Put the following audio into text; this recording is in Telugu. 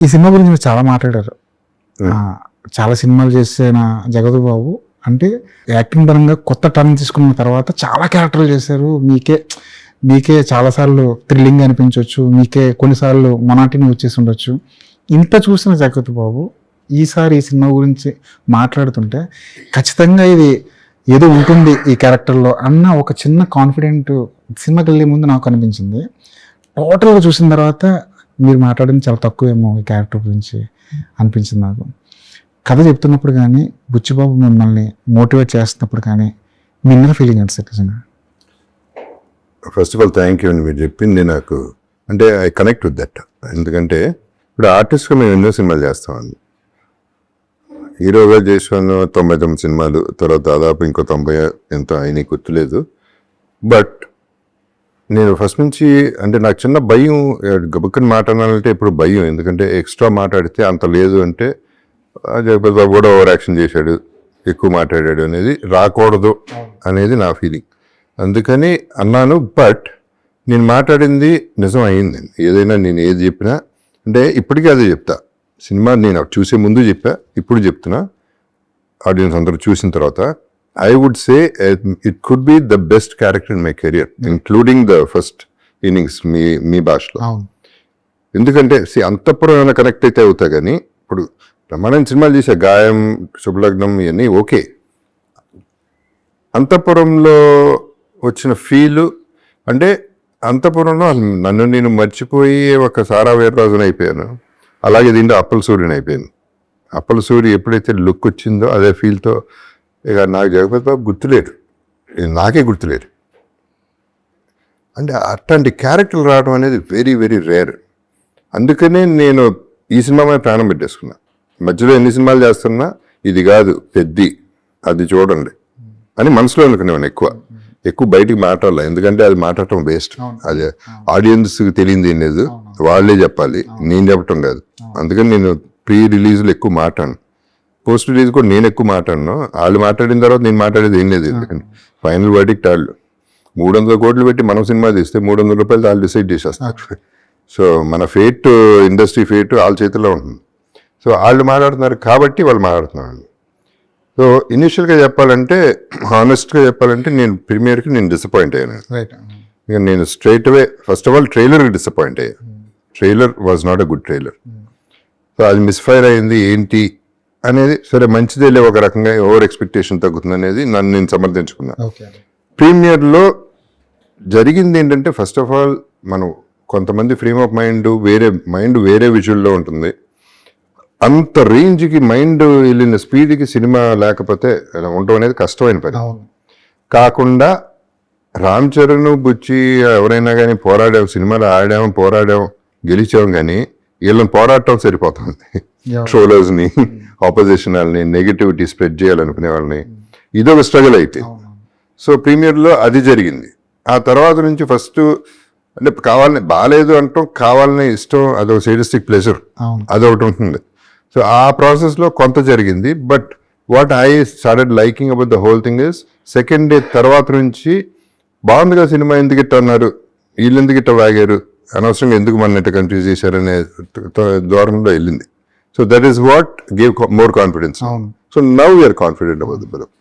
ఈ సినిమా గురించి మీరు చాలా మాట్లాడారు. చాలా సినిమాలు చేసిన జగపతి బాబు అంటే యాక్టింగ్ పరంగా కొత్త టర్న్ తీసుకున్న తర్వాత చాలా క్యారెక్టర్లు చేశారు. మీకే చాలాసార్లు థ్రిల్లింగ్ అనిపించవచ్చు, మీకే కొన్నిసార్లు మొనాటిని వచ్చేసి ఉండొచ్చు. ఇంత చూసిన జగపతి బాబు ఈసారి ఈ సినిమా గురించి మాట్లాడుతుంటే ఖచ్చితంగా ఇది ఏదో ఉంటుంది ఈ క్యారెక్టర్లో అన్న ఒక చిన్న కాన్ఫిడెంట్ సినిమాకి వెళ్ళే ముందు నాకు అనిపించింది. టోటల్గా చూసిన తర్వాత మీరు మాట్లాడింది చాలా తక్కువేమో ఈ క్యారెక్టర్ గురించి అనిపించింది నాకు. కథ చెప్తున్నప్పుడు కానీ బుచ్చిబాబు మిమ్మల్ని మోటివేట్ చేస్తున్నప్పుడు కానీ మీ ఇన్నర్ ఫీలింగ్ అంటే నిజంగా? First of all thank you అండి. మీరు చెప్పింది నాకు అంటే ఐ కనెక్ట్ విత్ దట్. ఎందుకంటే ఇప్పుడు ఆర్టిస్ట్గా మేము ఎన్నో సినిమాలు చేస్తామండి. హీరోగా చేసాను 99 సినిమాలు, తర్వాత దాదాపు ఇంకో 90 ఎంతో అయినా గుర్తులేదు. బట్ నేను ఫస్ట్ నుంచి అంటే నాకు చిన్న భయం, గబుక్కని మాట్లాడాలంటే ఇప్పుడు భయం. ఎందుకంటే ఎక్స్ట్రా మాట్లాడితే అంత లేదు అంటే జగపతి బాబు కూడా ఓవర్ యాక్షన్ చేశాడు, ఎక్కువ మాట్లాడాడు అనేది రాకూడదు అనేది నా ఫీలింగ్. అందుకని అన్నాను. బట్ నేను మాట్లాడింది నిజం అయ్యిందండి. ఏదైనా నేను ఏది చెప్పినా అంటే ఇప్పటికీ అదే చెప్తా. సినిమా నేను చూసే ముందు చెప్పా, ఇప్పుడు చెప్తున్నా ఆడియన్స్ అందరూ చూసిన తర్వాత. I would say it could be the best character in my career, including the first innings మీ భాషలో. ఎందుకంటే అంతఃపురం ఏమైనా కనెక్ట్ అయితే అవుతా కానీ ఇప్పుడు ప్రమాణం సినిమాలు చేసే గాయం, శుభలగ్నం ఇవన్నీ ఓకే. అంతఃపురంలో వచ్చిన ఫీలు అంటే అంతఃపురంలో నన్ను నేను మర్చిపోయి ఒక సారా వీర్రాజుని అయిపోయాను. అలాగే దీంట్లో అప్పల సూర్యుని అయిపోయాను. అప్పల సూర్య ఎప్పుడైతే లుక్ వచ్చిందో అదే ఫీల్తో ఇక నాకు జగపతి బాబు గుర్తులేరు, నాకే గుర్తులేరు. అంటే అట్లాంటి క్యారెక్టర్లు రావడం అనేది వెరీ వెరీ రేర్. అందుకనే నేను ఈ సినిమా మీద ప్రాణం పెట్టేసుకున్నా. మధ్యలో ఎన్ని సినిమాలు చేస్తున్నా ఇది కాదు పెద్ది, అది చూడండి అని మనసులో అనుకునేవాడిని. ఎక్కువ బయటికి మాట్లాడాలి, ఎందుకంటే అది మాట్లాడటం వేస్ట్. అది ఆడియన్స్కి తెలియంది ఏం లేదు, వాళ్ళే చెప్పాలి, నేను చెప్పటం కాదు. అందుకని నేను ప్రీ రిలీజ్లో ఎక్కువ మాట్లాడను, పోస్ట్ రిలీజ్ కూడా నేను ఎక్కువ మాట్లాడను. వాళ్ళు మాట్లాడిన తర్వాత నేను మాట్లాడేది ఏం లేదు. ఎందుకంటే ఫైనల్ వర్డిక్ట్ వాళ్ళు 300 కోట్లు పెట్టి మనం సినిమా తీస్తే 300 రూపాయలు వాళ్ళు డిసైడ్ చేసేస్తారు. సో మన ఫేట్, ఇండస్ట్రీ ఫేట్ వాళ్ళ చేతిలో ఉంటుంది. సో వాళ్ళు మాట్లాడుతున్నారు కాబట్టి వాళ్ళు మాట్లాడుతున్నారు. సో ఇనిషియల్గా చెప్పాలంటే, హానెస్ట్గా చెప్పాలంటే నేను ప్రీమియర్కి నేను డిసప్పాయింట్ అయ్యాను. ఇక నేను straight away first of all ట్రైలర్కి డిసప్పాయింట్ అయ్యాను. Trailer was not a good trailer. So అది మిస్ఫైర్ అయింది ఏంటి అనేది. సరే మంచిదేలే, ఒక రకంగా ఓవర్ ఎక్స్పెక్టేషన్ తగ్గుతుంది అనేది నన్ను నేను సమర్థించుకున్నా. ప్రీమియర్లో జరిగింది ఏంటంటే ఫస్ట్ ఆఫ్ ఆల్ మనం కొంతమంది ఫ్రేమ్ ఆఫ్ మైండ్ వేరే విజువల్లో ఉంటుంది. అంత రేంజ్కి మైండ్ వెళ్ళిన స్పీడ్కి సినిమా లేకపోతే ఉండటం అనేది కష్టమైన పని. కాకుండా రామ్ చరణ్, బుచ్చి ఎవరైనా కానీ సినిమాలో పోరాడాం గెలిచాం, కానీ వీళ్ళని పోరాటం సరిపోతుంది. ట్రోలర్స్ని, ఆపోజిషన్ వాళ్ళని, నెగిటివిటీ స్ప్రెడ్ చేయాలనుకునే వాళ్ళని, ఇదొక స్ట్రగుల్ అయితే. సో ప్రీమియర్లో అది జరిగింది. ఆ తర్వాత నుంచి ఫస్ట్ అంటే కావాలని బాగాలేదు అంటాం, కావాలని ఇష్టం, అదొక సేడిస్టిక్ ప్లెజర్ అదొకటి ఉంటుంది. సో ఆ ప్రాసెస్లో కొంత జరిగింది. But what I started liking about the whole thing is second day తర్వాత నుంచి బాగుందిగా సినిమా, ఎందుకు ఇట్ట అన్నారు, వీళ్ళు ఎందుకు ఇట్ట వాగారు, అనవసరంగా ఎందుకు మన ఇట్ట కన్ఫ్యూజ్ చేశారనే ధోరణిలో వెళ్ళింది. So that is what gave more confidence. So now we're confident about the film.